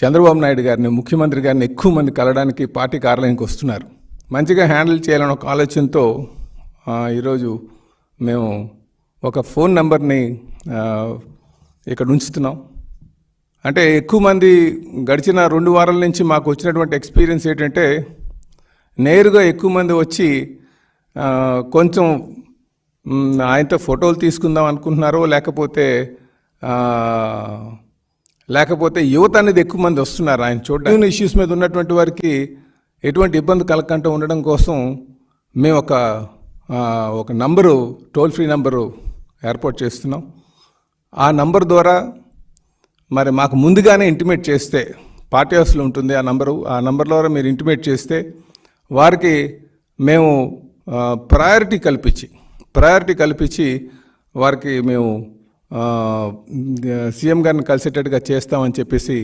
చంద్రబాబు నాయుడు గారిని, ముఖ్యమంత్రి గారిని ఎక్కువ మంది కలవడానికి పార్టీ కార్యాలయానికి వస్తున్నారు. మంచిగా హ్యాండిల్ చేయాలని ఒక ఆలోచనతో ఈరోజు మేము ఒక ఫోన్ నెంబర్ని ఇక్కడ ఉంచుతున్నాం. అంటే ఎక్కువ మంది గడిచిన 2 వారాల నుంచి మాకు వచ్చినటువంటి ఎక్స్పీరియన్స్ ఏంటంటే, నేరుగా ఎక్కువ మంది వచ్చి కొంచెం ఆయనతో ఫోటోలు తీసుకుందాం అనుకుంటున్నారో, లేకపోతే యువత అనేది ఎక్కువ మంది వస్తున్నారు ఆయన చూడడానికి. ఇష్యూస్ మీద ఉన్నటువంటి వారికి ఎటువంటి ఇబ్బంది కలగకుండా ఉండడం కోసం మేము ఒక నంబరు, టోల్ ఫ్రీ నంబరు ఏర్పాటు చేస్తున్నాం. ఆ నంబర్ ద్వారా మరి మాకు ముందుగానే ఇంటిమేట్ చేస్తే, పార్టీ హౌస్లో ఉంటుంది ఆ నంబర్ ద్వారా మీరు ఇంటిమేట్ చేస్తే వారికి మేము ప్రయారిటీ కల్పించి వారికి మేము సీఎం గారిని కలిసేటట్టుగా చేస్తామని చెప్పేసి